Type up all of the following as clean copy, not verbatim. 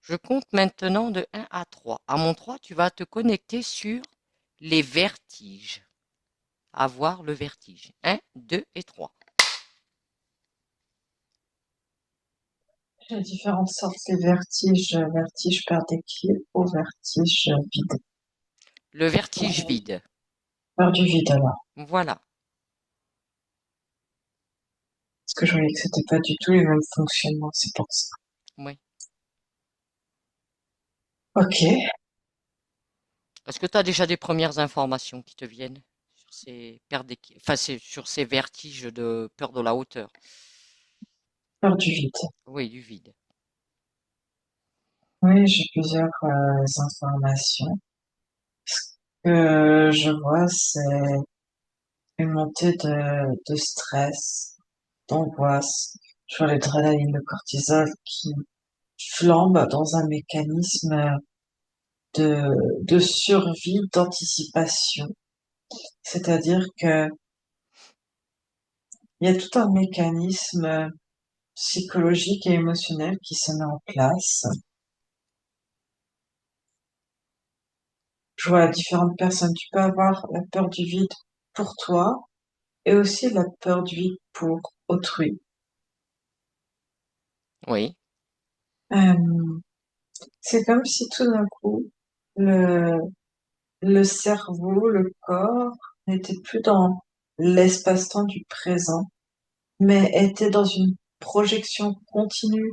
Je compte maintenant de 1 à 3. À mon 3, tu vas te connecter sur les vertiges. Avoir le vertige. 1, 2 et 3. J'ai différentes sortes, les vertiges, vertige perte d'équilibre ou vertige vide. Le vertige vide. Peur du vide alors. Voilà. Parce que je voyais que c'était pas du tout les mêmes fonctionnements, c'est pour ça. Oui. Ok. Est-ce que tu as déjà des premières informations qui te viennent sur ces sur ces vertiges de peur de la hauteur? Peur du vide. Oui, du vide. Oui, j'ai plusieurs informations. Ce que je vois, c'est une montée de stress, d'angoisse. Je vois l'adrénaline, le cortisol qui flambe dans un mécanisme de survie, d'anticipation. C'est-à-dire que il y a tout un mécanisme psychologique et émotionnel qui se met en place. Je vois différentes personnes. Tu peux avoir la peur du vide pour toi et aussi la peur du vide pour autrui. Oui. Euh, c'est comme si tout d'un coup, le, le cerveau, le corps n'était plus dans l'espace-temps du présent, mais était dans une projection continue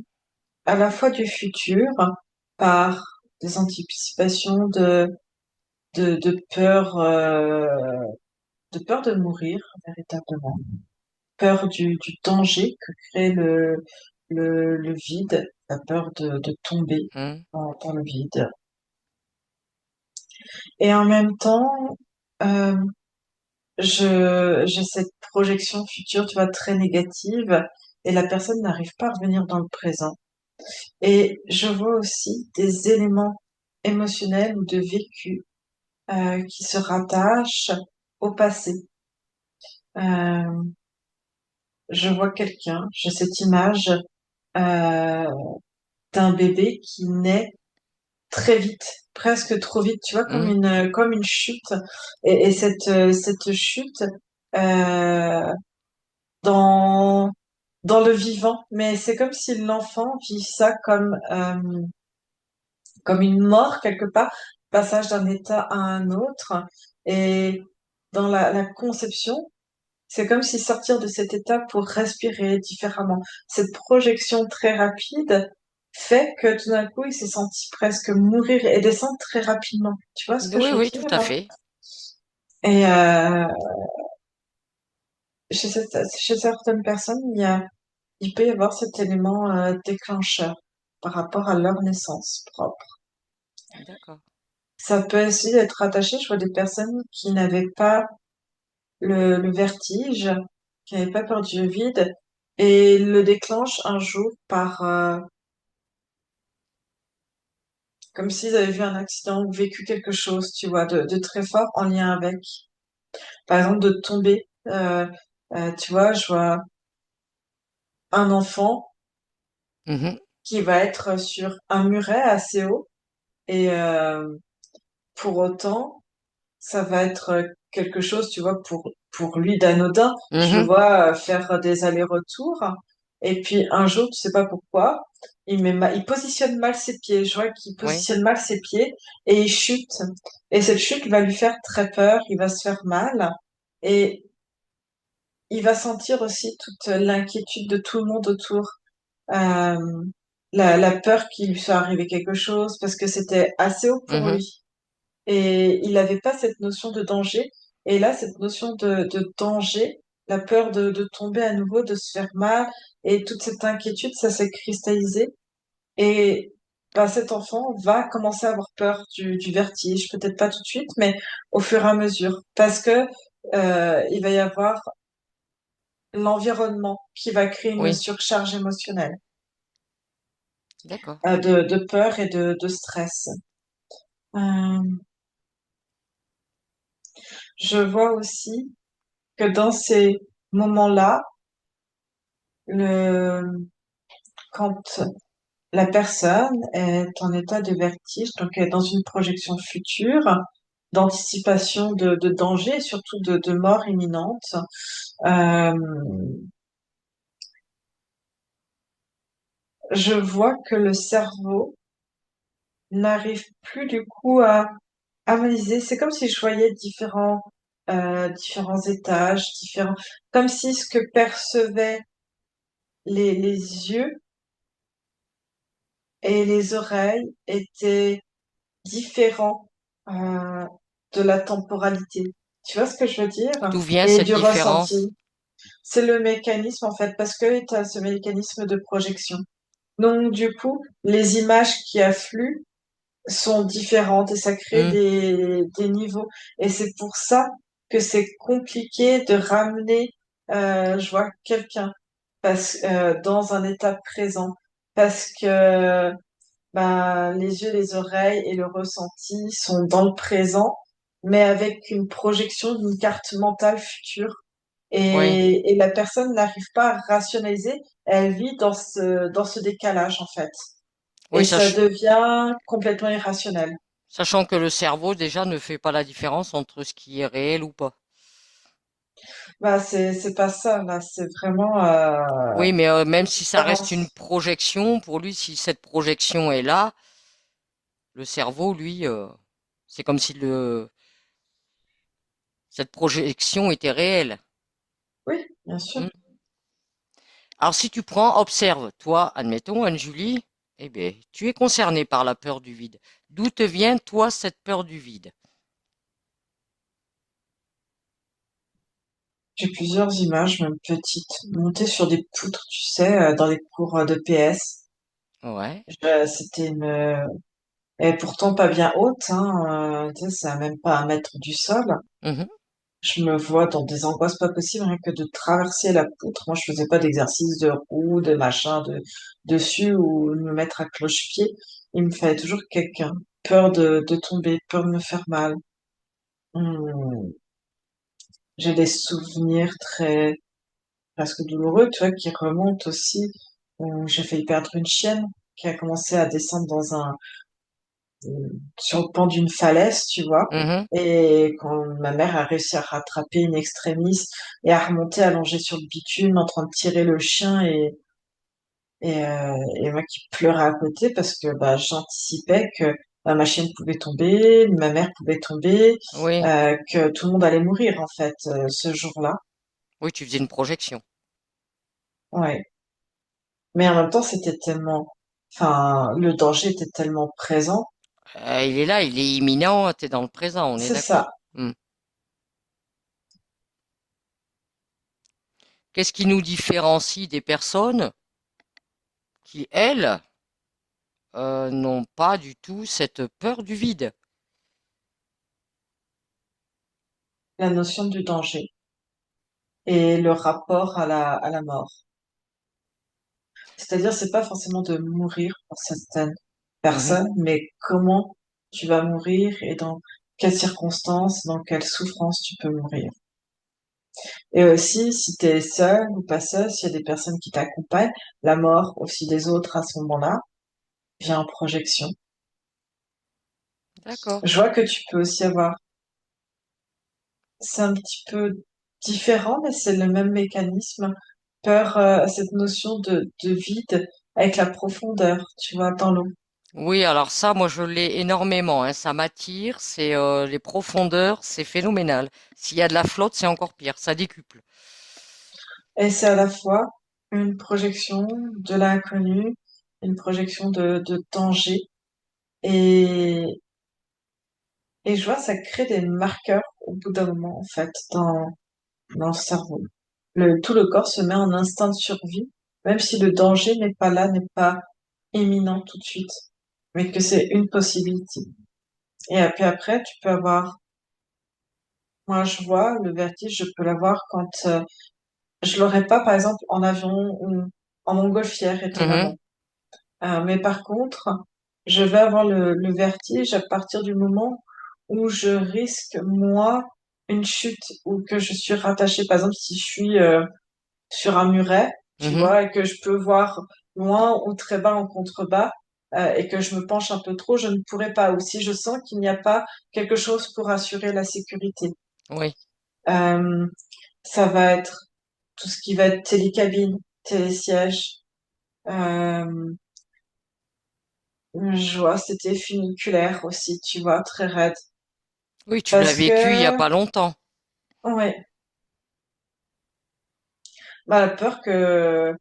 à la fois du futur par des anticipations de peur, de peur de mourir véritablement, peur du danger que crée le vide, la peur de tomber Hmm. dans le vide. Et en même temps, euh, j'ai cette projection future, tu vois, très négative, et la personne n'arrive pas à revenir dans le présent. Et je vois aussi des éléments émotionnels ou de vécu qui se rattachent au passé. Euh, je vois quelqu'un, j'ai cette image euh, d'un bébé qui naît très vite, presque trop vite, tu vois, Hmm. comme une chute. Et cette chute euh, dans dans le vivant, mais c'est comme si l'enfant vit ça comme une mort quelque part, passage d'un état à un autre. Et dans la conception, c'est comme si sortir de cet état pour respirer différemment. Cette projection très rapide fait que tout d'un coup, il s'est senti presque mourir et descendre très rapidement. Tu vois ce que Oui, je veux oui, tout dire? à fait. Et chez certaines personnes, il peut y avoir cet élément déclencheur par rapport à leur naissance propre. D'accord. Ça peut aussi être attaché, je vois des personnes qui n'avaient pas le vertige, qui n'avaient pas peur du vide, et le déclenchent un jour par, comme s'ils avaient vu un accident ou vécu quelque chose, tu vois, de très fort en lien avec. Par exemple, de tomber. Tu vois, je vois un enfant Mhm. qui va être sur un muret assez haut, et pour autant, ça va être quelque chose, tu vois, pour lui d'anodin. Je le Mhm. vois faire des allers-retours. Et puis un jour, tu sais pas pourquoi, il positionne mal ses pieds. Je vois qu'il Oui. positionne mal ses pieds et il chute. Et cette chute va lui faire très peur, il va se faire mal. Et il va sentir aussi toute l'inquiétude de tout le monde autour. Euh, la peur qu'il lui soit arrivé quelque chose parce que c'était assez haut pour Mhm. lui. Et il n'avait pas cette notion de danger. Et là, cette notion de danger, la peur de tomber à nouveau, de se faire mal, et toute cette inquiétude, ça s'est cristallisé. Et bah, cet enfant va commencer à avoir peur du vertige, peut-être pas tout de suite, mais au fur et à mesure, parce que il va y avoir l'environnement qui va créer une Oui. surcharge émotionnelle, D'accord. de peur et de stress. Euh, je vois aussi que dans ces moments-là, le, quand la personne est en état de vertige, donc elle est dans une projection future, d'anticipation de danger, et surtout de mort imminente. Euh, je vois que le cerveau n'arrive plus du coup à analyser. C'est comme si je voyais différents étages, comme si ce que percevaient les yeux et les oreilles étaient différents euh, de la temporalité. Tu vois ce que je veux dire? D'où vient Et cette du différence? ressenti. C'est le mécanisme en fait, parce que tu as ce mécanisme de projection. Donc du coup, les images qui affluent sont différentes et ça crée Hmm. des niveaux. Et c'est pour ça que c'est compliqué de ramener, je vois quelqu'un dans un état présent parce que les yeux, les oreilles et le ressenti sont dans le présent, mais avec une projection d'une carte mentale future. Oui, Et la personne n'arrive pas à rationaliser, elle vit dans ce décalage en fait. oui, Et ça devient complètement irrationnel. sachant que le cerveau déjà ne fait pas la différence entre ce qui est réel ou pas. C'est pas ça, là, c'est vraiment Oui, mais même si ça reste une différence. projection, pour lui, si cette projection est là, le cerveau, lui, c'est comme si cette projection était réelle. Oui, bien sûr. Hmm. Alors si tu prends, observe, toi, admettons, Anne-Julie, eh bien, tu es concerné par la peur du vide. D'où te vient, toi, cette peur du vide? J'ai plusieurs images, même petites, montées sur des poutres, tu sais, dans les cours de PS. Ouais. C'était et pourtant pas bien haute, hein, tu sais, c'est même pas 1 mètre du sol. Mhm. Je me vois dans des angoisses pas possibles, rien que de traverser la poutre. Moi, je faisais pas d'exercice de roue, de machin, dessus ou de me mettre à cloche-pied. Il me fallait toujours quelqu'un. Peur de tomber, peur de me faire mal. Hmm. J'ai des souvenirs très presque douloureux, tu vois, qui remontent aussi, où j'ai failli perdre une chienne qui a commencé à descendre sur le pan d'une falaise, tu vois. Mhm. Et quand ma mère a réussi à rattraper une extrémiste et à remonter allongée sur le bitume en train de tirer le chien et moi qui pleurais à côté parce que j'anticipais que ma chienne pouvait tomber, ma mère pouvait tomber, Oui. que tout le monde allait mourir en fait ce jour-là. Oui, tu faisais une projection. Ouais. Mais en même temps, le danger était tellement présent. Il est là, il est imminent, t'es dans le présent, on est C'est ça. d'accord. Hmm. Qu'est-ce qui nous différencie des personnes qui, elles, n'ont pas du tout cette peur du vide? La notion du danger et le rapport à la mort. C'est-à-dire, c'est pas forcément de mourir pour certaines Mhm. personnes, mais comment tu vas mourir et dans quelles circonstances, dans quelle souffrance tu peux mourir. Et aussi, si tu es seul ou pas seul, s'il y a des personnes qui t'accompagnent, la mort aussi des autres à ce moment-là vient en projection. D'accord. Je vois que tu peux aussi avoir, c'est un petit peu différent, mais c'est le même mécanisme. Peur, cette notion de vide avec la profondeur, tu vois, dans l'eau. Oui, alors ça, moi, je l'ai énormément, hein. Ça m'attire, c'est les profondeurs, c'est phénoménal. S'il y a de la flotte, c'est encore pire, ça décuple. Et c'est à la fois une projection de l'inconnu, une projection de danger. Et, et je vois, ça crée des marqueurs au bout d'un moment, en fait, dans le cerveau. Tout le corps se met en instinct de survie, même si le danger n'est pas là, n'est pas imminent tout de suite, mais que c'est une possibilité. Et puis après, tu peux avoir, moi je vois, le vertige, je peux l'avoir quand je l'aurais pas, par exemple, en avion ou en montgolfière, Mhm, étonnamment. Mais par contre, je vais avoir le vertige à partir du moment où je risque, moi, une chute ou que je suis rattachée. Par exemple, si je suis sur un muret, tu mhm. vois, et que je peux voir loin ou très bas en contrebas, et que je me penche un peu trop, je ne pourrais pas. Ou si je sens qu'il n'y a pas quelque chose pour assurer la sécurité. Oui, Euh, Ça va être tout ce qui va être télécabine, télésiège. Euh, je vois, c'était funiculaire aussi, tu vois, très raide. oui, tu l'as Parce vécu il y a que, pas longtemps. ouais, bah, la peur que,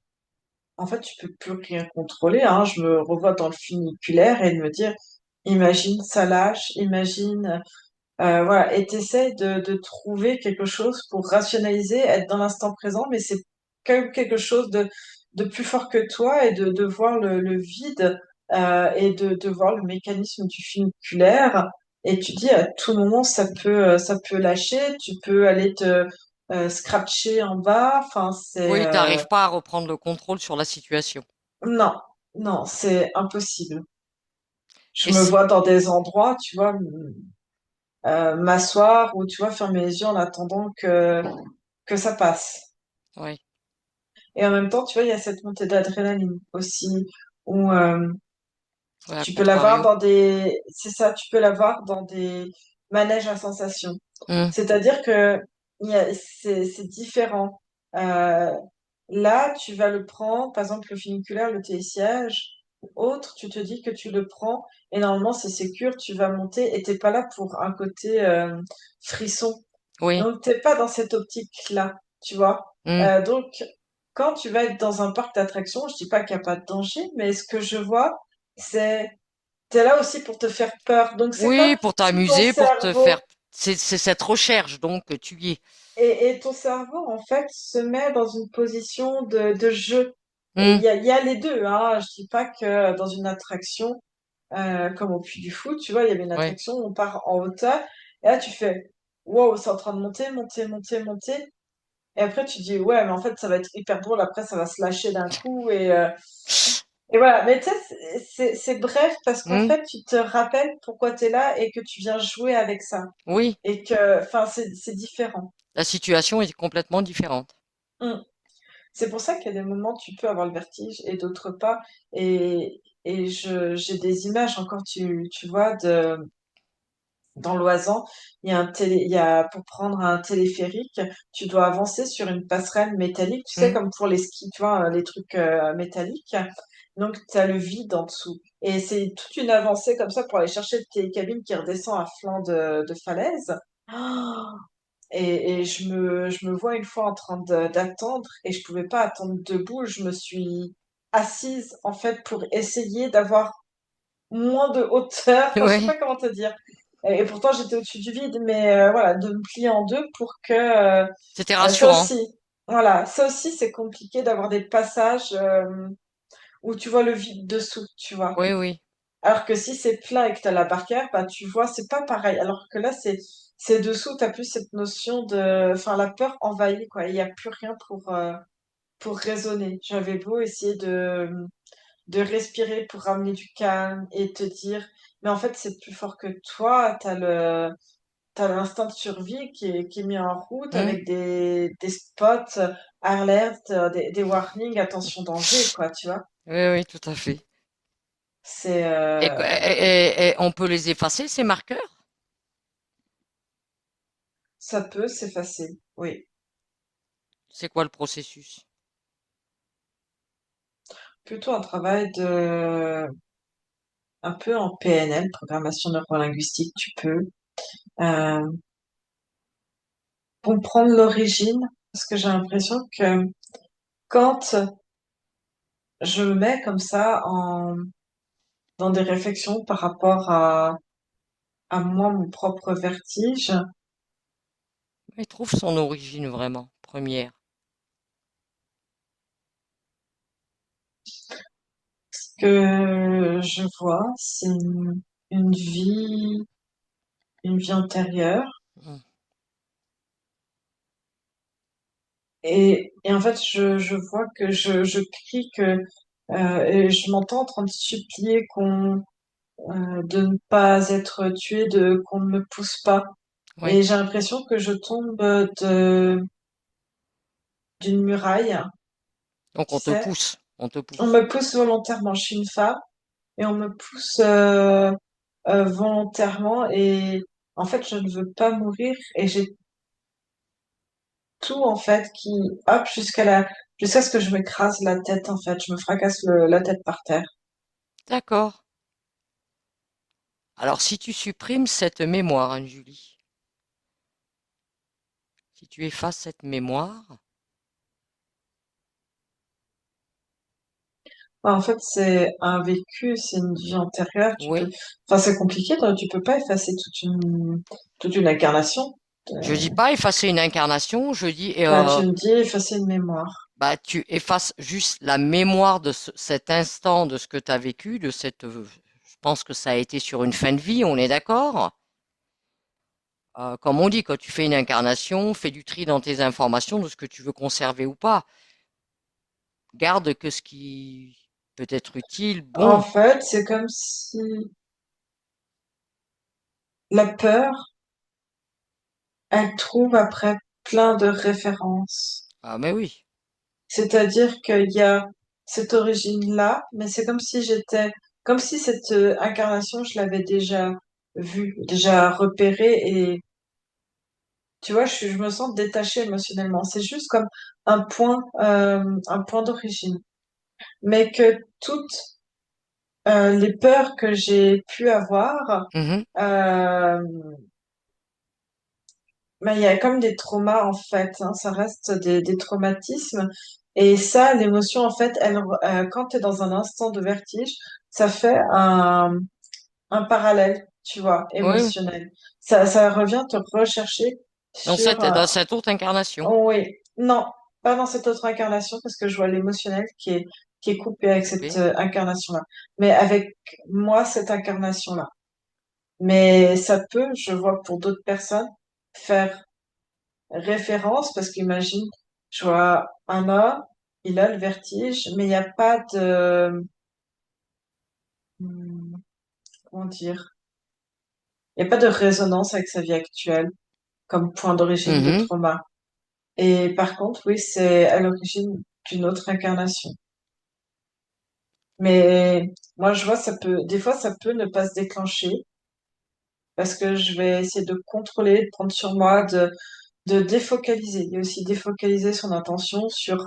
en fait, tu peux plus rien contrôler, hein. Je me revois dans le funiculaire et de me dire, imagine, ça lâche, imagine, voilà, et t'essayes de trouver quelque chose pour rationaliser, être dans l'instant présent, mais c'est quand même quelque chose de plus fort que toi et de voir le vide, et de voir le mécanisme du funiculaire. Et tu dis à tout moment ça peut lâcher, tu peux aller te scratcher en bas. Enfin c'est Oui, t'arrives pas à reprendre le contrôle sur la situation. non, non, c'est impossible. Et Je me c'est, vois dans des endroits, tu vois, m'asseoir ou tu vois fermer les yeux en attendant que ça passe. oui, Et en même temps, tu vois, il y a cette montée d'adrénaline aussi, où ouais, à tu peux l'avoir contrario. dans des, c'est ça, tu peux l'avoir dans des manèges à sensations. Hmm, C'est-à-dire que c'est différent. Euh, Là, tu vas le prendre, par exemple, le funiculaire, le télésiège, ou autre, tu te dis que tu le prends, et normalement, c'est sécure, tu vas monter, et t'es pas là pour un côté frisson. oui, Donc, t'es pas dans cette optique-là, tu vois. hmm, Donc, quand tu vas être dans un parc d'attractions, je dis pas qu'il n'y a pas de danger, mais ce que je vois, c'est, t'es là aussi pour te faire peur. Donc, c'est comme oui, pour si ton t'amuser, pour te faire, cerveau, c'est cette recherche, donc tu y es. et ton cerveau, en fait, se met dans une position de jeu. Et Hmm, il y a les deux, hein. Je dis pas que dans une attraction, comme au Puy du Fou, tu vois, il y avait une oui, attraction où on part en hauteur, et là, tu fais, wow, c'est en train de monter, monter, monter, monter. Et après, tu dis, ouais, mais en fait, ça va être hyper drôle. Après, ça va se lâcher d'un coup. Et voilà. Mais tu sais, c'est bref parce qu'en hmm, fait, tu te rappelles pourquoi tu es là et que tu viens jouer avec ça. oui, Et que, enfin, c'est différent. la situation est complètement différente. Mm. C'est pour ça qu'il y a des moments, tu peux avoir le vertige et d'autres pas. Et j'ai des images encore, tu vois, dans l'Oisans, il y a, pour prendre un téléphérique, tu dois avancer sur une passerelle métallique, tu sais, Hmm, comme pour les skis, tu vois, les trucs métalliques. Donc, tu as le vide en dessous. Et c'est toute une avancée comme ça pour aller chercher le télécabine qui redescend à flanc de falaise. Oh. Et je me vois une fois en train d'attendre et je pouvais pas attendre debout. Je me suis assise, en fait, pour essayer d'avoir moins de hauteur. Enfin, je sais oui, pas comment te dire. Et pourtant, j'étais au-dessus du vide, mais voilà, de me plier en deux pour que c'était ça rassurant. aussi, voilà, ça aussi, c'est compliqué d'avoir des passages où tu vois le vide dessous, tu vois. Oui, oui, Alors que si c'est plat et que t'as la barrière, bah tu vois, c'est pas pareil. Alors que là, c'est dessous, t'as plus cette notion de, enfin, la peur envahit quoi. Il y a plus rien pour raisonner. J'avais beau essayer de respirer pour ramener du calme et te dire, mais en fait, c'est plus fort que toi. T'as l'instinct de survie qui est mis en route hmm, avec des spots, alerte, des warnings, attention danger, quoi, tu vois. oui, oui, tout à fait. C'est, Et on peut les effacer, ces marqueurs? ça peut s'effacer, oui. C'est quoi le processus? Plutôt un travail un peu en PNL, programmation neurolinguistique, tu peux, euh, comprendre l'origine, parce que j'ai l'impression que quand je me mets comme ça dans des réflexions par rapport à moi, mon propre vertige, Il trouve son origine vraiment, première. ce que je vois, c'est une une vie antérieure. Hmm, Et en fait, je vois que je crie que, et je m'entends en train de supplier de ne pas être tué, qu'on ne me pousse pas. oui, Et j'ai l'impression que je tombe d'une muraille, donc tu on te sais. pousse. On te On pousse. me pousse volontairement. Je suis une femme et on me pousse volontairement et en fait, je ne veux pas mourir et j'ai tout en fait qui hop jusqu'à ce que je m'écrase la tête en fait. Je me fracasse la tête par terre. D'accord. Alors, si tu supprimes cette mémoire, hein, Julie, si tu effaces cette mémoire, En fait, c'est un vécu, c'est une vie antérieure. oui, Enfin, c'est compliqué. Tu peux pas effacer toute une incarnation. je dis pas effacer une incarnation, je dis Bah, tu me dis effacer une mémoire. bah, tu effaces juste la mémoire de cet instant, de ce que tu as vécu, je pense que ça a été sur une fin de vie, on est d'accord? Comme on dit, quand tu fais une incarnation, fais du tri dans tes informations de ce que tu veux conserver ou pas. Garde que ce qui peut être utile, En bon. fait, c'est comme si la peur, elle trouve après plein de références. Ah, mais oui. C'est-à-dire qu'il y a cette origine-là, mais c'est comme si cette incarnation, je l'avais déjà vue, déjà repérée et tu vois, je me sens détachée émotionnellement. C'est juste comme un point d'origine. Mais que toutes les peurs que j'ai pu avoir, Mhm, euh, mais il y a comme des traumas en fait, hein, ça reste des traumatismes. Et ça, l'émotion en fait, quand tu es dans un instant de vertige, ça fait un parallèle, tu vois, oui, émotionnel. Ça revient te rechercher sur, dans cette autre incarnation. oh oui, non, pas dans cette autre incarnation parce que je vois l'émotionnel qui est coupé avec cette Ok. incarnation-là, mais avec moi, cette incarnation-là. Mais ça peut, je vois pour d'autres personnes, faire référence parce qu'imagine, je vois un homme, il a le vertige, mais il n'y a pas de, hmm, comment dire, il n'y a pas de résonance avec sa vie actuelle comme point d'origine de Mhm. trauma. Et par contre, oui, c'est à l'origine d'une autre incarnation. Mais moi, je vois, des fois, ça peut ne pas se déclencher parce que je vais essayer de contrôler, de prendre sur moi, de défocaliser. Et aussi défocaliser son attention sur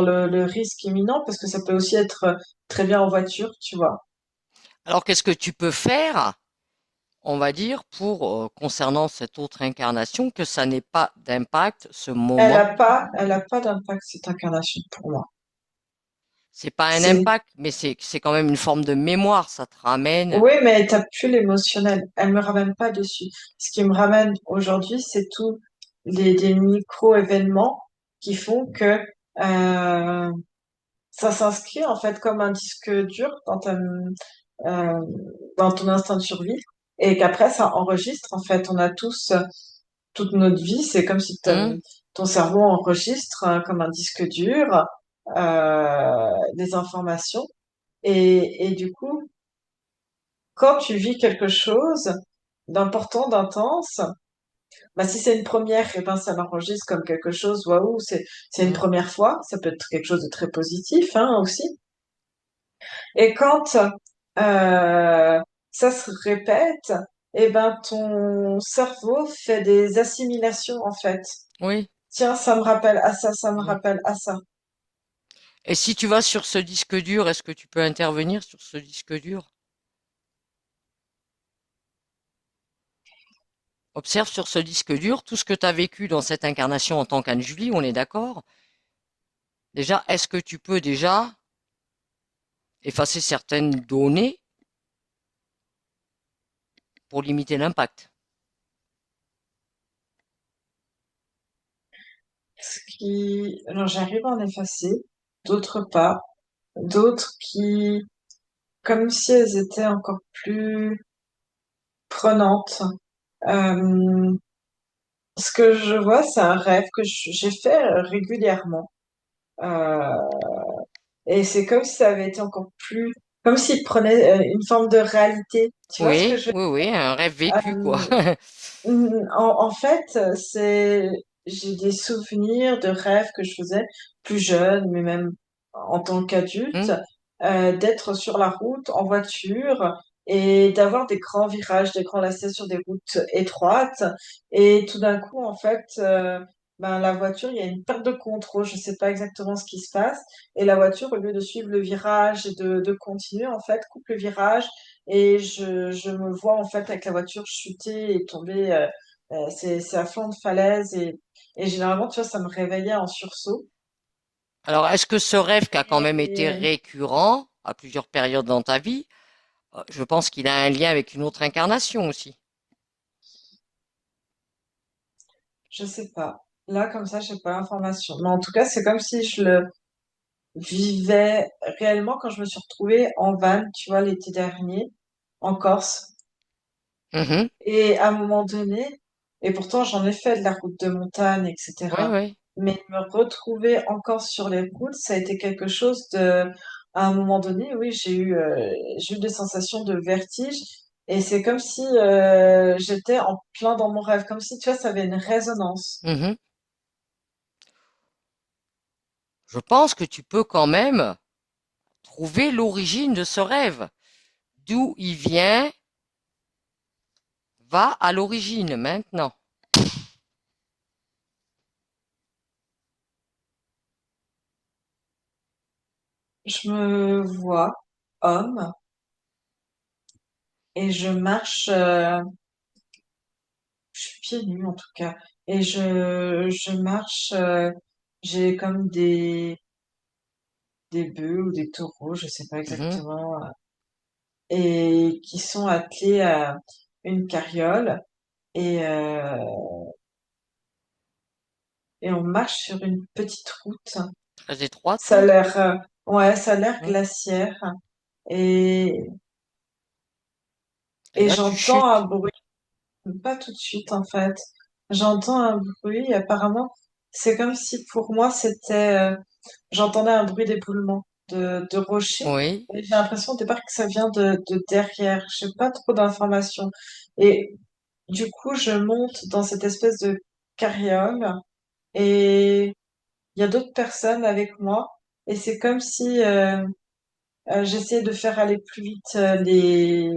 le risque imminent parce que ça peut aussi être très bien en voiture, tu vois. Alors, qu'est-ce que tu peux faire, on va dire, pour, concernant cette autre incarnation, que ça n'ait pas d'impact, ce moment? Elle a pas d'impact, cette incarnation pour moi. C'est pas un C'est, impact, mais c'est quand même une forme de mémoire, ça te ramène. oui, mais elle tape plus l'émotionnel. Elle me ramène pas dessus. Ce qui me ramène aujourd'hui, c'est tous des micro-événements qui font que, euh, ça s'inscrit en fait comme un disque dur euh, dans ton instinct de survie et qu'après ça enregistre. En fait, on a tous toute notre vie, c'est comme si Mmh, ton cerveau enregistre comme un disque dur des informations et du coup, quand tu vis quelque chose d'important, d'intense, bah si c'est une première, eh ben ça l'enregistre comme quelque chose, waouh, c'est une mmh. première fois, ça peut être quelque chose de très positif hein, aussi. Et quand ça se répète, eh ben ton cerveau fait des assimilations en fait. Oui. Tiens, ça me rappelle à ça, ça me Mmh. rappelle à ça. Et si tu vas sur ce disque dur, est-ce que tu peux intervenir sur ce disque dur? Observe sur ce disque dur tout ce que tu as vécu dans cette incarnation en tant qu'Anne-Julie, on est d'accord? Déjà, est-ce que tu peux déjà effacer certaines données pour limiter l'impact? Alors j'arrive à en effacer, d'autres pas, d'autres qui, comme si elles étaient encore plus prenantes. Euh, Ce que je vois, c'est un rêve que j'ai fait régulièrement. Euh, et c'est comme si ça avait été encore plus, comme s'il prenait une forme de réalité. Tu vois ce que Oui, je veux oui, oui, un rêve vécu, quoi. dire? En fait, j'ai des souvenirs de rêves que je faisais plus jeune, mais même en tant qu'adulte, Hmm. d'être sur la route en voiture et d'avoir des grands virages, des grands lacets sur des routes étroites. Et tout d'un coup, en fait, ben, la voiture, il y a une perte de contrôle. Je ne sais pas exactement ce qui se passe. Et la voiture, au lieu de suivre le virage et de continuer, en fait, coupe le virage. Et je me vois, en fait, avec la voiture chuter et tomber. C'est à flanc de falaise. Et généralement, tu vois, ça me réveillait en sursaut. Alors, est-ce que ce rêve qui a quand même été Et récurrent à plusieurs périodes dans ta vie, je pense qu'il a un lien avec une autre incarnation aussi. je sais pas. Là, comme ça, j'ai pas l'information. Mais en tout cas, c'est comme si je le vivais réellement quand je me suis retrouvée en van, tu vois, l'été dernier, en Corse. Mhm. Et à un moment donné, et pourtant j'en ai fait de la route de montagne, Oui, etc. oui. Mais me retrouver encore sur les routes, ça a été quelque chose de... À un moment donné, oui, j'ai eu des sensations de vertige. Et c'est comme si j'étais en plein dans mon rêve, comme si, tu vois, ça avait une résonance. Mhm. Je pense que tu peux quand même trouver l'origine de ce rêve. D'où il vient, va à l'origine maintenant. Je me vois homme et je marche, je suis pieds nus en tout cas, et je marche, j'ai comme des bœufs ou des taureaux, je sais pas Mhm. exactement, et qui sont attelés à une carriole et, euh, et on marche sur une petite route. Très étroite. Ça a l'air, ouais, ça a l'air Mhm. glaciaire et, Et et là, tu j'entends un chutes. bruit. Pas tout de suite, en fait. J'entends un bruit, apparemment, c'est comme si pour moi c'était, j'entendais un bruit d'éboulement de rochers. Oui. Et j'ai l'impression au départ que ça vient de derrière. J'ai pas trop d'informations. Et du coup, je monte dans cette espèce de carriole et il y a d'autres personnes avec moi. Et c'est comme si j'essayais de faire aller plus vite Les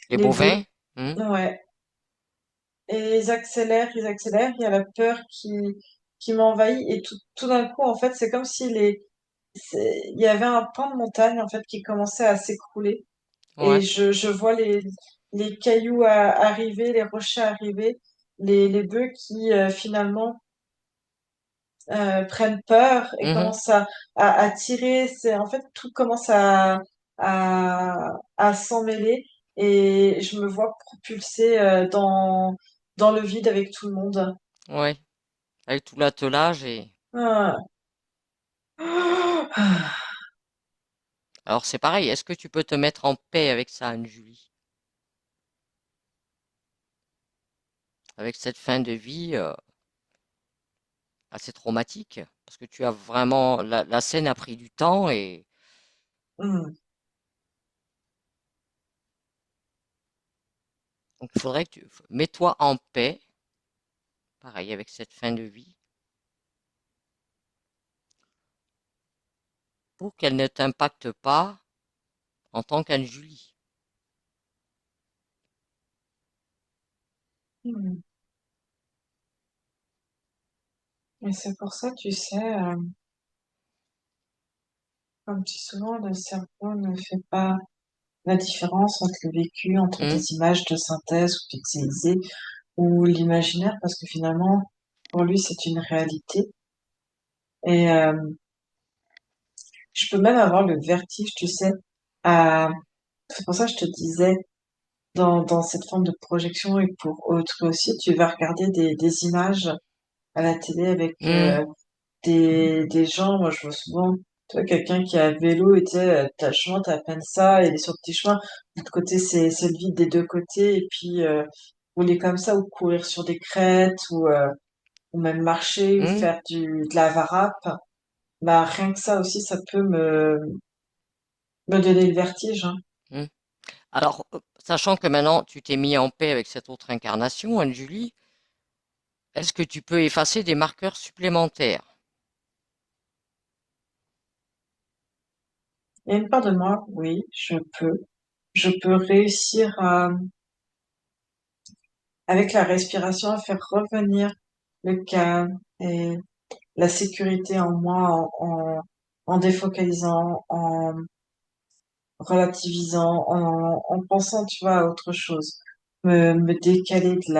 les bœufs. bovins. Mhm. Ouais. Et ils accélèrent, il y a la peur qui m'envahit et tout d'un coup, en fait, c'est comme si il y avait un pan de montagne, en fait, qui commençait à s'écrouler et Ouais. je vois les cailloux arriver, les rochers arriver, les bœufs qui, finalement, prennent peur et Mhm. commencent à tirer. En fait, tout commence à s'en mêler et je me vois propulsée, dans le vide avec tout le monde. Ouais. Avec tout l'attelage et. Ah. Alors c'est pareil. Est-ce que tu peux te mettre en paix avec ça, Anne-Julie? Avec cette fin de vie assez traumatique? Parce que tu as vraiment. La scène a pris du temps et. Hmm. Donc il faudrait que tu. Mets-toi en paix. Pareil avec cette fin de vie. Pour qu'elle ne t'impacte pas en tant qu'Anne-Julie. Hmm. Et c'est pour ça, tu sais, comme tu dis souvent, le cerveau ne fait pas la différence entre le vécu, entre Hum, des images de synthèse ou pixelisées ou l'imaginaire, parce que finalement, pour lui, c'est une réalité. Et je peux même avoir le vertige, tu sais. À... C'est pour ça que je te disais, dans cette forme de projection et pour autre aussi, tu vas regarder des images à la télé avec hum, des gens. Moi, je vois souvent, tu vois, quelqu'un qui est à vélo et tu sais, t'as le chemin, t'as à peine ça, et il est sur le petit chemin. De l'autre côté, c'est le vide des deux côtés. Et puis, rouler comme ça ou courir sur des crêtes ou même marcher ou hum, faire de la varap. Bah, rien que ça aussi, ça peut me donner le vertige, hein. hum. Alors, sachant que maintenant tu t'es mis en paix avec cette autre incarnation, Anne-Julie, est-ce que tu peux effacer des marqueurs supplémentaires? Il y a une part de moi, oui, je peux réussir à, avec la respiration, à faire revenir le calme et la sécurité en moi en défocalisant, en relativisant, en pensant, tu vois, à autre chose. Me décaler de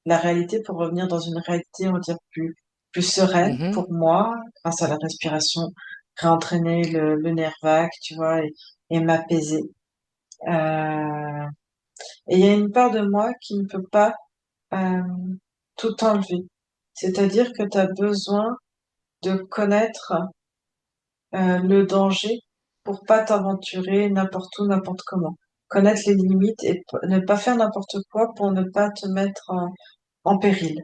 la réalité pour revenir dans une réalité, on va dire, plus sereine Mhm. pour moi, grâce à la respiration, réentraîner le nerf vague, tu vois, et m'apaiser. Euh, et il y a une part de moi qui ne peut pas euh, tout enlever. C'est-à-dire que tu as besoin de connaître le danger pour pas t'aventurer n'importe où, n'importe comment. Connaître les limites et ne pas faire n'importe quoi pour ne pas te mettre en péril.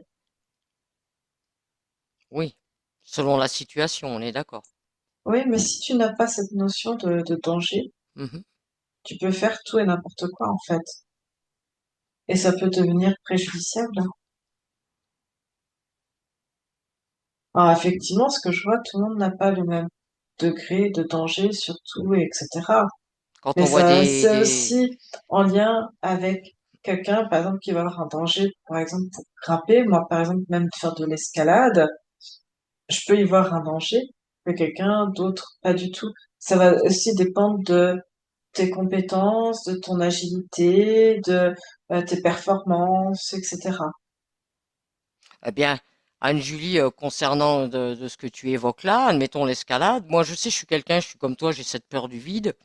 Oui, selon la situation, on est d'accord. Oui, mais si tu n'as pas cette notion de danger, Mhm. tu peux faire tout et n'importe quoi en fait. Et ça peut devenir préjudiciable. Alors effectivement, ce que je vois, tout le monde n'a pas le même degré de danger, surtout, et etc. Quand Mais on voit ça, des, c'est des... aussi en lien avec quelqu'un, par exemple, qui va avoir un danger, par exemple, pour grimper. Moi, par exemple, même faire de l'escalade, je peux y voir un danger, que quelqu'un d'autre, pas du tout. Ça va aussi dépendre de tes compétences, de ton agilité, de tes performances, etc. Eh bien, Anne-Julie, concernant de ce que tu évoques là, admettons l'escalade, moi je sais, je suis quelqu'un, je suis comme toi, j'ai cette peur du vide.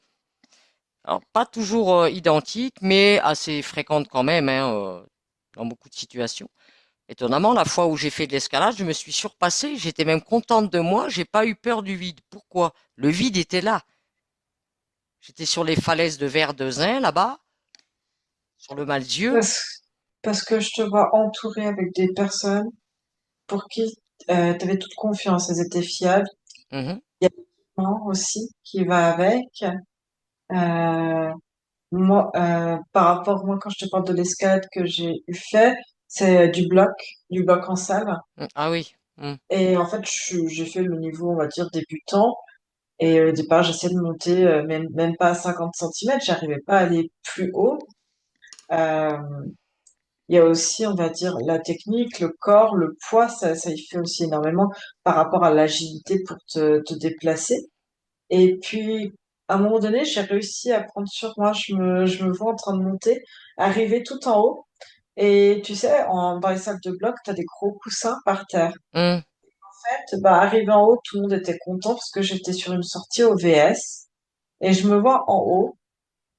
Alors, pas toujours identique, mais assez fréquente quand même, hein, dans beaucoup de situations. Étonnamment, la fois où j'ai fait de l'escalade, je me suis surpassé, j'étais même contente de moi, j'ai pas eu peur du vide. Pourquoi? Le vide était là. J'étais sur les falaises de Verdezin, là-bas, sur le Malzieu. Parce, parce que je te vois entouré avec des personnes pour qui tu avais toute confiance, elles étaient fiables. Mhm. Il y a le temps aussi qui va avec. Euh, Moi, par rapport, moi, quand je te parle de l'escalade que j'ai eu fait, c'est du bloc en salle. Mm. Ah oui. Mm. Et en fait, j'ai fait le niveau, on va dire, débutant. Et au départ, j'essayais de monter, même pas à 50 centimètres, j'arrivais pas à aller plus haut. Euh, il y a aussi, on va dire, la technique, le corps, le poids, ça y fait aussi énormément par rapport à l'agilité pour te déplacer. Et puis, à un moment donné, j'ai réussi à prendre sur moi. Je me vois en train de monter, arriver tout en haut. Et tu sais, dans les salles de bloc, tu as des gros coussins par terre. Mm. En fait, bah, arrivé en haut, tout le monde était content parce que j'étais sur une sortie au VS. Et je me vois en haut.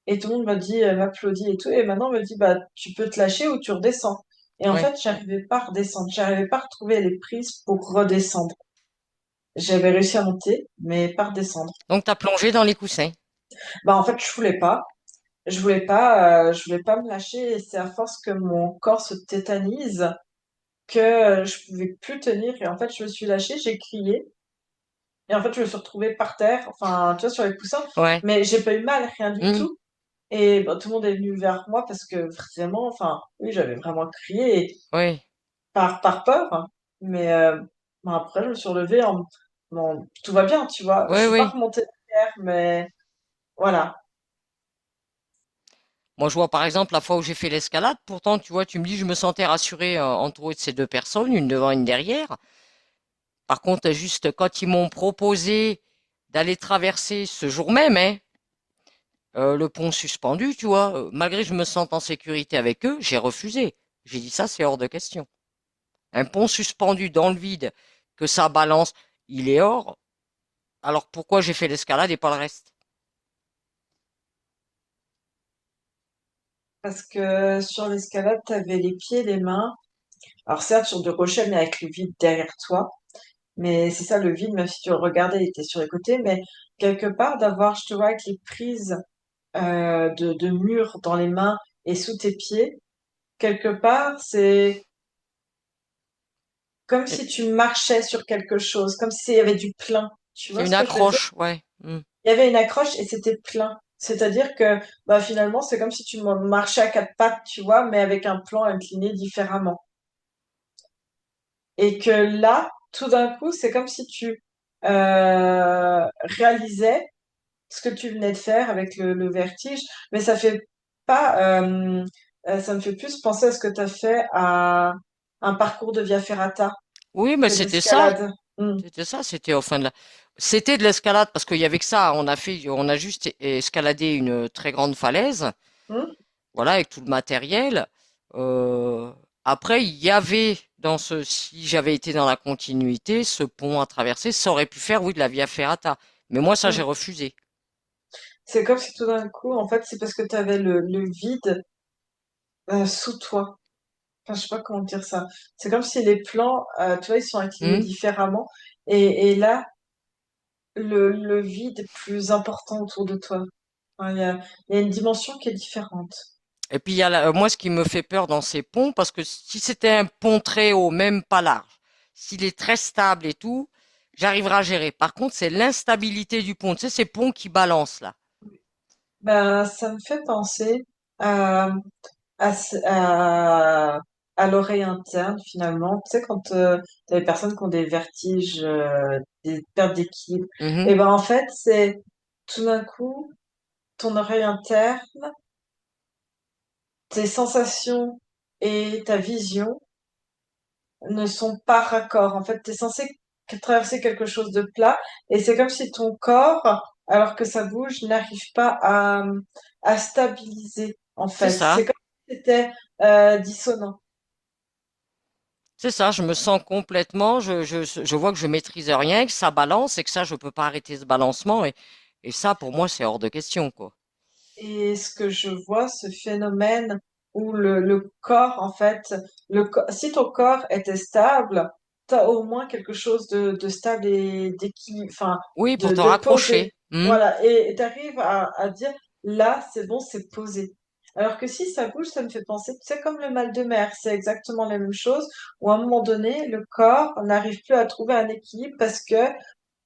Et tout le monde m'a dit, m'applaudit et tout. Et maintenant, on me dit, bah, tu peux te lâcher ou tu redescends. Et en Ouais. fait, j'arrivais pas à redescendre. J'arrivais pas à retrouver les prises pour redescendre. J'avais réussi à monter, mais pas redescendre. Donc, t'as plongé dans les coussins. Bah, en fait, je voulais pas. Je voulais pas me lâcher et c'est à force que mon corps se tétanise que je pouvais plus tenir et en fait je me suis lâchée, j'ai crié et en fait je me suis retrouvée par terre, enfin tu vois sur les coussins, Ouais. mais j'ai pas eu mal, rien du Mm. tout et bah, tout le monde est venu vers moi parce que vraiment, enfin oui j'avais vraiment crié et Oui. par peur, hein. Mais bon, après je me suis relevée bon, tout va bien, tu vois, je Oui, suis pas oui. remontée derrière mais voilà. Moi, je vois par exemple la fois où j'ai fait l'escalade. Pourtant, tu vois, tu me dis, je me sentais rassuré, entouré de ces deux personnes, une devant, une derrière. Par contre, juste quand ils m'ont proposé d'aller traverser ce jour même, hein, le pont suspendu, tu vois, malgré que je me sente en sécurité avec eux, j'ai refusé. J'ai dit ça, c'est hors de question. Un pont suspendu dans le vide, que ça balance, il est hors. Alors pourquoi j'ai fait l'escalade et pas le reste? Parce que sur l'escalade, t'avais les pieds, les mains. Alors certes sur du rocher, mais avec le vide derrière toi. Mais c'est ça le vide, même si tu le regardais, il était sur les côtés. Mais quelque part, d'avoir, je te vois, avec les prises de mur dans les mains et sous tes pieds, quelque part, c'est comme Euh, si tu marchais sur quelque chose, comme s'il y avait du plein. Tu C'est vois une ce que je veux dire? accroche, ouais. Hmm. Il y avait une accroche et c'était plein. C'est-à-dire que bah, finalement, c'est comme si tu marchais à quatre pattes, tu vois, mais avec un plan incliné différemment. Et que là, tout d'un coup, c'est comme si tu réalisais ce que tu venais de faire avec le vertige, mais ça fait pas, ça me fait plus penser à ce que tu as fait à un parcours de Via Ferrata Oui, mais que c'était ça. d'escalade. Hmm. C'était ça, c'était au fin de la... C'était de l'escalade parce qu'il y avait que ça. On a juste escaladé une très grande falaise, Hmm. voilà, avec tout le matériel. Euh, Après, il y avait si j'avais été dans la continuité, ce pont à traverser, ça aurait pu faire, oui, de la Via Ferrata. Mais moi, ça, j'ai Hmm. refusé. C'est comme si tout d'un coup, en fait, c'est parce que tu avais le vide sous toi. Enfin, je sais pas comment dire ça. C'est comme si les plans, tu vois, ils sont inclinés Hmm. différemment. Et là, le vide est plus important autour de toi. Enfin, il y a une dimension qui est différente. Et puis, moi, ce qui me fait peur dans ces ponts, parce que si c'était un pont très haut, même pas large, s'il est très stable et tout, j'arriverai à gérer. Par contre, c'est l'instabilité du pont. Tu sais, ces ponts qui balancent, là. Ben, ça me fait penser à, à, ce- à, à l'oreille interne, finalement. Tu sais, quand tu as des personnes qui ont des vertiges, des pertes d'équilibre, Mhm, et ben, en fait, c'est tout d'un coup, ton oreille interne, tes sensations et ta vision ne sont pas raccords. En fait, tu es censé traverser quelque chose de plat et c'est comme si ton corps, alors que ça bouge, n'arrive pas à stabiliser, en c'est fait. ça. C'est comme si c'était dissonant. C'est ça, je me sens complètement, je vois que je maîtrise rien, que ça balance et que ça, je peux pas arrêter ce balancement et ça, pour moi, c'est hors de question, quoi. Et ce que je vois, ce phénomène où le corps, en fait, si ton corps était stable, tu as au moins quelque chose de stable et d'équilibre, enfin, Oui, pour te de posé. raccrocher. Hmm, Voilà. Et tu arrives à dire, là, c'est bon, c'est posé. Alors que si ça bouge, ça me fait penser, c'est comme le mal de mer, c'est exactement la même chose, où à un moment donné, le corps n'arrive plus à trouver un équilibre parce que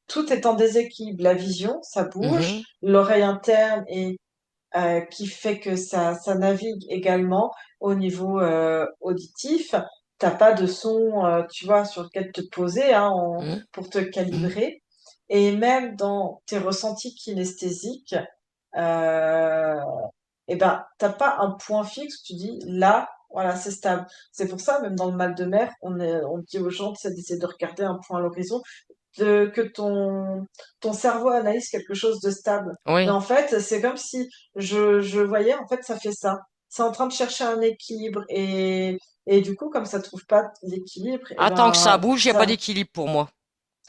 tout est en déséquilibre. La vision, ça bouge, mhm, l'oreille interne et qui fait que ça navigue également au niveau auditif. T'as pas de son, tu vois, sur lequel te poser hein, mhm, pour te mhm, calibrer. Et même dans tes ressentis kinesthésiques, euh, eh ben, t'as pas un point fixe. Tu dis là, voilà, c'est stable. C'est pour ça, même dans le mal de mer, on dit aux gens d'essayer de regarder un point à l'horizon que ton cerveau analyse quelque chose de stable. Mais oui. en fait, c'est comme si je voyais, en fait, ça fait ça. C'est en train de chercher un équilibre et du coup, comme ça trouve pas l'équilibre, et Ah, tant que ça ben, bouge, il n'y a pas ça, d'équilibre pour moi.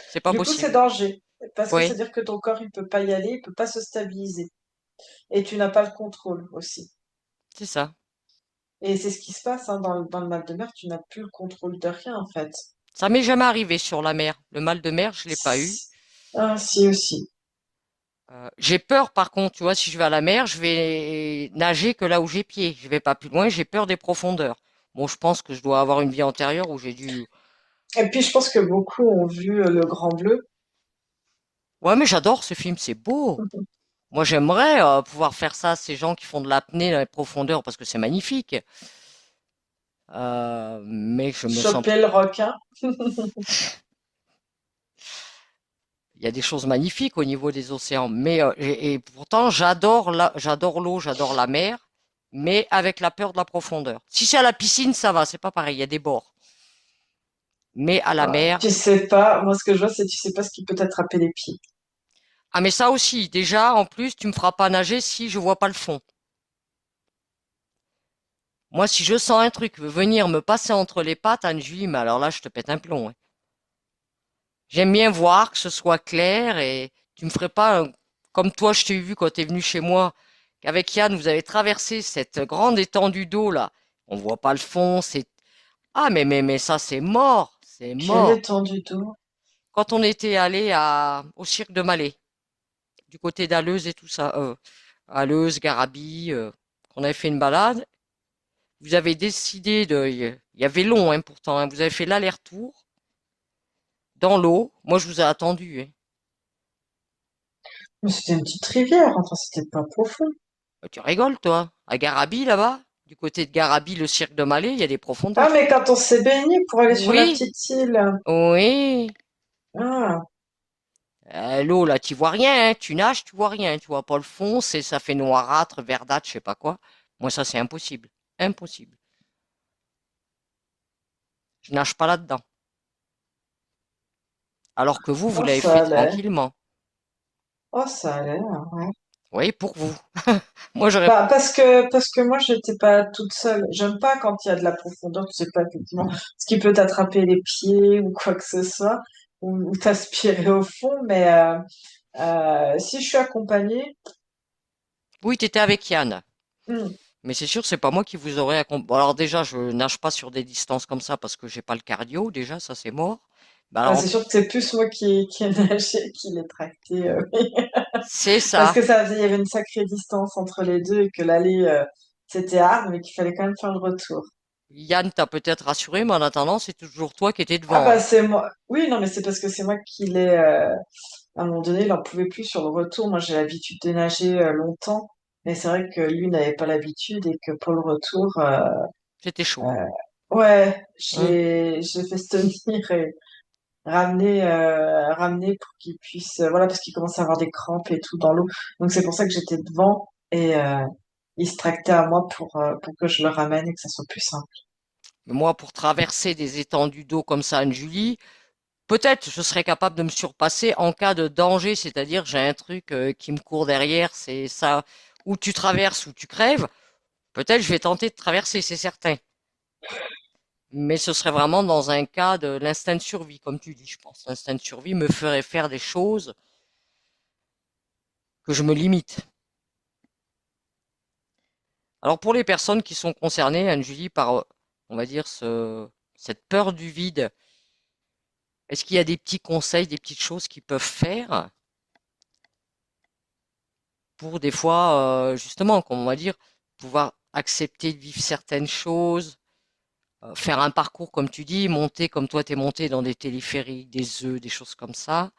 C'est pas du coup, c'est possible. danger. Parce que Oui, c'est-à-dire que ton corps, il peut pas y aller, il peut pas se stabiliser. Et tu n'as pas le contrôle aussi. c'est ça. Et c'est ce qui se passe hein, dans le mal de mer, tu n'as plus le contrôle de rien, en fait. Ça m'est jamais arrivé sur la mer. Le mal de mer, je l'ai pas eu. Ah, si aussi. J'ai peur, par contre, tu vois, si je vais à la mer, je vais nager que là où j'ai pied. Je vais pas plus loin, j'ai peur des profondeurs. Bon, je pense que je dois avoir une vie antérieure où j'ai dû... Et puis, je pense que beaucoup ont vu Le Grand Bleu. Ouais, mais j'adore ce film, c'est beau. Moi, j'aimerais pouvoir faire ça, ces gens qui font de l'apnée dans les profondeurs, parce que c'est magnifique. Mais je me sens... Choper le requin. Il y a des choses magnifiques au niveau des océans. Mais, et pourtant, j'adore l'eau, j'adore la mer, mais avec la peur de la profondeur. Si c'est à la piscine, ça va, c'est pas pareil, il y a des bords. Mais à la Ouais. mer, Tu sais pas, moi ce que je vois, c'est tu sais pas ce qui peut t'attraper les pieds. ah, mais ça aussi, déjà, en plus, tu me feras pas nager si je vois pas le fond. Moi, si je sens un truc venir me passer entre les pattes, Anne, je dis, mais alors là, je te pète un plomb, hein. J'aime bien voir que ce soit clair et tu me ferais pas, comme toi, je t'ai vu quand t'es venu chez moi, qu'avec Yann, vous avez traversé cette grande étendue d'eau là. On voit pas le fond, ah, mais ça, c'est mort, c'est Quelle mort. étendue d'eau. Quand on était allé au cirque de Malais, du côté d'Aleuze et tout ça, Aleuze, Garabi, qu'on avait fait une balade, vous avez décidé il y avait long, hein, pourtant, hein, vous avez fait l'aller-retour dans l'eau. Moi, je vous ai attendu, hein. Mais c'était une petite rivière, enfin c'était pas profond. Tu rigoles, toi? À Garabi, là-bas? Du côté de Garabi, le cirque de Malais, il y a des Ah profondeurs. mais quand on s'est baigné pour aller sur la Oui, petite île. oui. Ah, L'eau, là, tu vois rien, hein. Tu nages, tu vois rien. Tu vois pas le fond, ça fait noirâtre, verdâtre, je sais pas quoi. Moi, ça, c'est impossible. Impossible. Je nage pas là-dedans. Alors que vous, vous Oh, l'avez ça fait allait. tranquillement. Oh, ça allait, hein, ouais. Oui, pour vous. Moi, j'aurais. Bah, parce que moi, j'étais pas toute seule. J'aime pas quand il y a de la profondeur, tu sais pas effectivement ce qui peut t'attraper les pieds ou quoi que ce soit, ou t'aspirer au fond, mais si je suis accompagnée, Oui, t'étais avec Yann. hmm. Mais c'est sûr, c'est pas moi qui vous aurais accompagné. Bon, alors déjà, je nage pas sur des distances comme ça parce que j'ai pas le cardio. Déjà, ça c'est mort. Bah Ah, alors, c'est sûr que c'est plus moi qui ai nagé, qui l'ai tracté, c'est parce ça. que il y avait une sacrée distance entre les deux et que l'aller, c'était hard, mais qu'il fallait quand même faire le retour. Yann t'a peut-être rassuré, mais en attendant, c'est toujours toi qui étais Ah devant, bah hein. c'est moi. Oui, non, mais c'est parce que c'est moi qui l'ai. À un moment donné, il en pouvait plus sur le retour. Moi, j'ai l'habitude de nager longtemps, mais c'est vrai que lui n'avait pas l'habitude et que pour le retour, C'était chaud, euh, ouais, hein. j'ai fait se tenir et ramener pour qu'il puisse, voilà, parce qu'il commençait à avoir des crampes et tout dans l'eau. Donc c'est pour ça que j'étais devant et il se tractait à moi pour que je le ramène et que ça soit plus simple. Mais moi, pour traverser des étendues d'eau comme ça, Anne-Julie, peut-être je serais capable de me surpasser en cas de danger, c'est-à-dire j'ai un truc qui me court derrière, c'est ça, ou tu traverses ou tu crèves. Peut-être je vais tenter de traverser, c'est certain. Mais ce serait vraiment dans un cas de l'instinct de survie, comme tu dis, je pense. L'instinct de survie me ferait faire des choses que je me limite. Alors pour les personnes qui sont concernées, Anne-Julie, par, on va dire, cette peur du vide, est-ce qu'il y a des petits conseils, des petites choses qu'ils peuvent faire pour des fois, justement, comme on va dire, pouvoir accepter de vivre certaines choses, faire un parcours, comme tu dis, monter comme toi t'es monté dans des téléphériques, des œufs, des choses comme ça,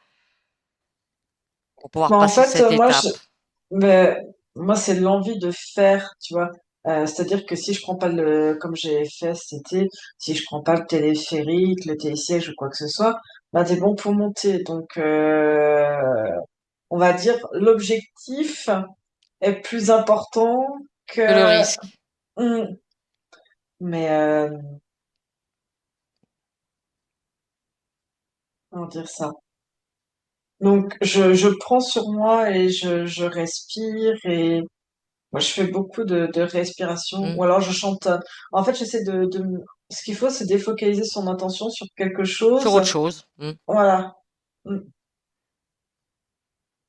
pour pouvoir Mais en passer fait, cette étape. mais moi, c'est l'envie de faire, tu vois. C'est-à-dire que si je prends pas comme j'ai fait cet été, si je prends pas le téléphérique, le télésiège ou quoi que ce soit, bah, t'es bon pour monter. Donc, on va dire, l'objectif est plus important Que le que, risque. Hmm. Mais, comment dire ça? Donc, je prends sur moi et je respire et moi, je fais beaucoup de respiration Hmm. ou alors je chantonne. En fait, j'essaie ce qu'il faut, c'est défocaliser son attention sur quelque Sur chose. autre chose. Hmm. Voilà. Mm.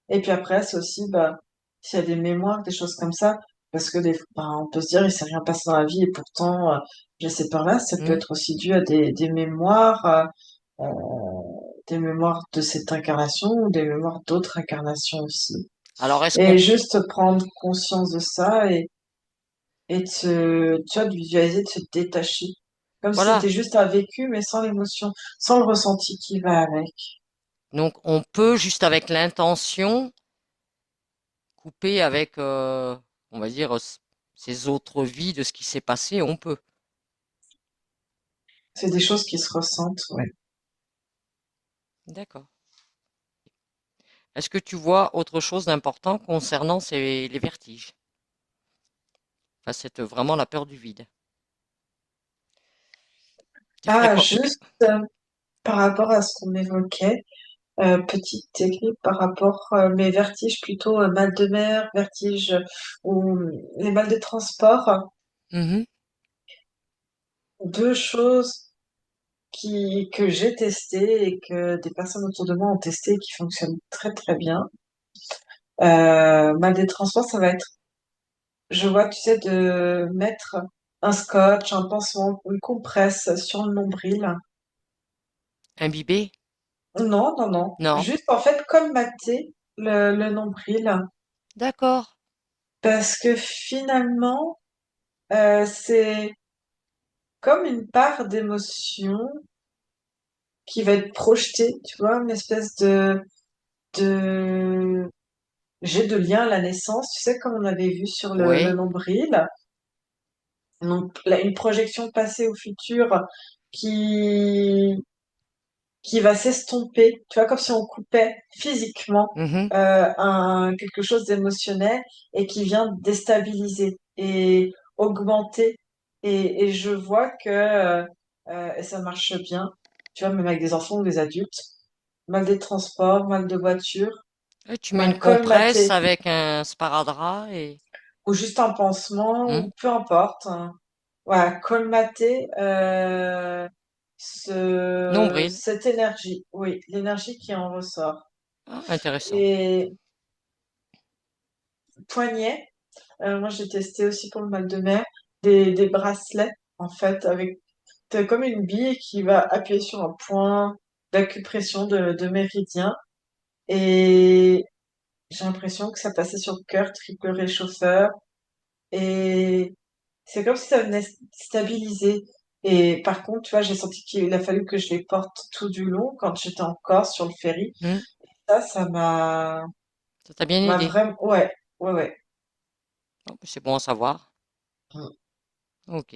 Et puis après, c'est aussi, bah, s'il y a des mémoires, des choses comme ça, parce que bah, on peut se dire, il s'est rien passé dans la vie et pourtant, j'ai ces peurs-là, ça peut Hmm. être aussi dû à euh, des mémoires de cette incarnation ou des mémoires d'autres incarnations aussi. Alors, est-ce Et qu'on... juste prendre conscience de ça et tu vois, de visualiser, de se détacher. Comme si Voilà. c'était juste un vécu, mais sans l'émotion, sans le ressenti qui va avec. Donc, on peut, juste avec l'intention, couper avec, on va dire, ces autres vies de ce qui s'est passé, on peut. C'est des choses qui se ressentent, ouais. D'accord. Est-ce que tu vois autre chose d'important concernant les vertiges? Enfin, c'est vraiment la peur du vide. C'est Ah, fréquent. juste par rapport à ce qu'on évoquait, petite technique par rapport mes vertiges plutôt mal de mer, vertiges ou les mal de transport. Mhm. Deux choses que j'ai testées et que des personnes autour de moi ont testé et qui fonctionnent très très bien. Mal des transports, ça va être, je vois, tu sais, de mettre un scotch, un pansement, une compresse sur le nombril. Imbibé? Non, non, non. Non. Juste en fait comme mater le nombril. D'accord. Parce que finalement, c'est comme une part d'émotion qui va être projetée, tu vois, une espèce de j'ai de lien à la naissance, tu sais, comme on avait vu sur le Oui. nombril. Donc, là, une projection passée au futur qui, qui va s'estomper, tu vois, comme si on coupait physiquement Mhm. quelque chose d'émotionnel et qui vient déstabiliser et augmenter. Et je vois que et ça marche bien, tu vois, même avec des enfants ou des adultes, mal des transports, mal de voiture, Et tu mets une mal compresse colmaté, avec un sparadrap et ou juste un pansement, hmm, ou peu importe, hein. Voilà, colmater nombril. cette énergie, oui, l'énergie qui en ressort. Ah, intéressant. Et poignet, moi j'ai testé aussi pour le mal de mer, des bracelets, en fait, avec t'as comme une bille qui va appuyer sur un point d'acupression de méridien. Et j'ai l'impression que ça passait sur le cœur, triple réchauffeur. Et c'est comme si ça venait stabiliser. Et par contre, tu vois, j'ai senti qu'il a fallu que je les porte tout du long quand j'étais en Corse sur le ferry. Hmm, Ça ça t'a bien m'a aidé. vraiment, ouais, ouais, ouais. Oh, c'est bon à savoir. Mm. Ok.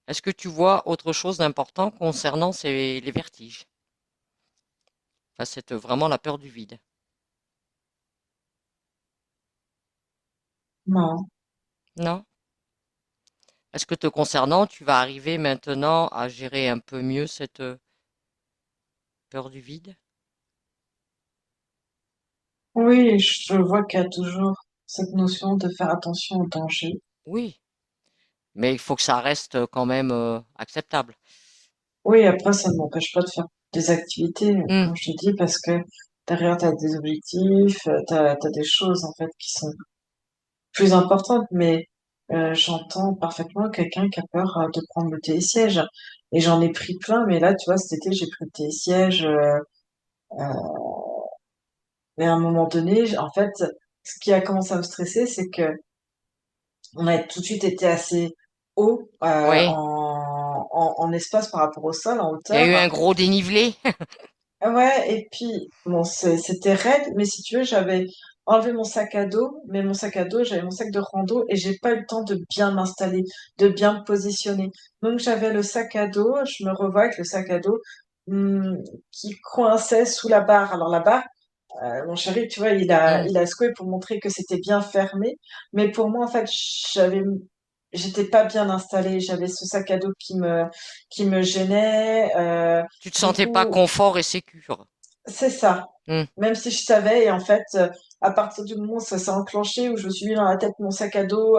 Est-ce que tu vois autre chose d'important concernant les vertiges? Enfin, c'est vraiment la peur du vide. Non. Non? Est-ce que te concernant, tu vas arriver maintenant à gérer un peu mieux cette peur du vide? Oui, je vois qu'il y a toujours cette notion de faire attention au danger. Oui, mais il faut que ça reste quand même acceptable. Oui, après, ça ne m'empêche pas de faire des activités, Hmm, comme je te dis, parce que derrière, tu as des objectifs, tu as des choses, en fait, qui sont plus importante, mais j'entends parfaitement quelqu'un qui a peur de prendre le télésiège. Et j'en ai pris plein, mais là, tu vois, cet été, j'ai pris le télésiège. Mais à un moment donné, en fait, ce qui a commencé à me stresser, c'est que on a tout de suite été assez haut oui, en espace par rapport au sol, en il y a eu un hauteur. gros dénivelé. Ouais, et puis, bon, c'était raide, mais si tu veux, j'avais enlevé mon sac à dos, mais mon sac à dos, j'avais mon sac de rando et j'ai pas eu le temps de bien m'installer, de bien me positionner. Donc, j'avais le sac à dos, je me revois avec le sac à dos, hum, qui coinçait sous la barre. Alors, la barre, mon chéri, tu vois, Hmm, il a secoué pour montrer que c'était bien fermé, mais pour moi, en fait, j'étais pas bien installée, j'avais ce sac à dos qui me gênait, tu te du sentais pas coup, confort et sécure. c'est ça. Hmm, Même si je savais, et en fait, à partir du moment où ça s'est enclenché, où je me suis mis dans la tête mon sac à dos,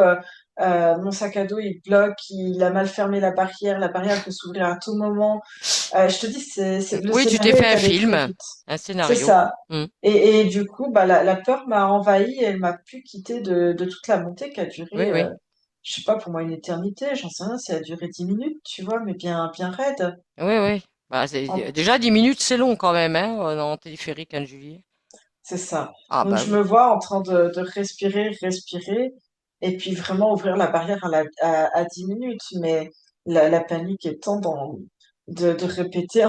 il bloque, il a mal fermé la barrière peut s'ouvrir à tout moment. Je te dis, le oui, tu t'es scénario fait est un allé très film, vite. un C'est scénario. ça. Hmm, Et du coup, bah, la peur m'a envahi et elle m'a pu quitter de toute la montée qui a oui, duré, oui, je sais pas, pour moi une éternité, j'en sais rien, ça a duré 10 minutes, tu vois, mais bien raide. oui, oui. Bah, déjà 10 minutes, c'est long quand même, hein, en téléphérique, Anne-Julie. C'est ça. Ah Donc bah je me oui. vois en train de respirer, et puis vraiment ouvrir la barrière à 10 minutes, mais la panique étant de répéter,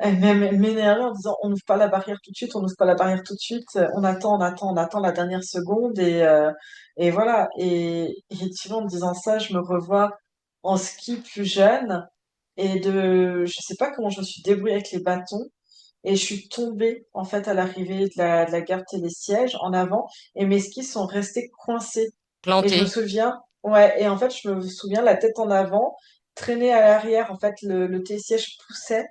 et même m'énerver en disant on n'ouvre pas la barrière tout de suite, on n'ouvre pas la barrière tout de suite, on attend la dernière seconde, et voilà. Et tu vois, en me disant ça, je me revois en ski plus jeune, je sais pas comment je me suis débrouillée avec les bâtons. Et je suis tombée, en fait, à l'arrivée de la gare télésiège en avant, et mes skis sont restés coincés. Et je me Planté. souviens, ouais, et en fait, je me souviens, la tête en avant, traîner à l'arrière, en fait, le télésiège poussait,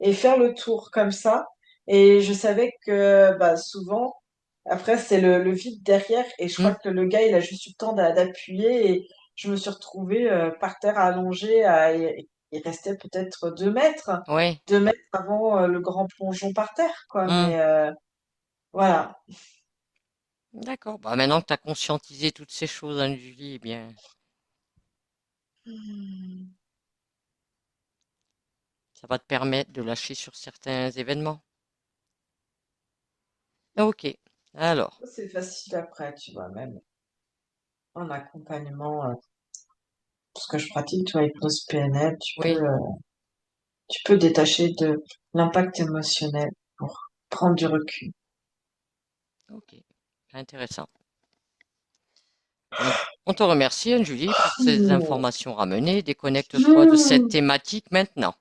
et faire le tour comme ça. Et je savais que, bah, souvent, après, c'est le vide derrière, et je Hmm, crois que le gars, il a juste eu le temps d'appuyer, et je me suis retrouvée par terre allongée, il restait peut-être 2 mètres, oui. 2 mètres avant le grand plongeon par terre, quoi. Hmm. Mais voilà. D'accord. Bah, maintenant que tu as conscientisé toutes ces choses, Anne-Julie, eh bien, Hmm. ça va te permettre de lâcher sur certains événements. Ok. Alors, C'est facile après, tu vois, même en accompagnement, parce que je pratique, tu vois, hypnose PNL, oui. tu peux détacher de l'impact émotionnel pour prendre du recul. Ok. Intéressant. On, on te remercie, Anne-Julie, pour ces Hmm. informations ramenées. Déconnecte-toi de cette Hmm. thématique maintenant.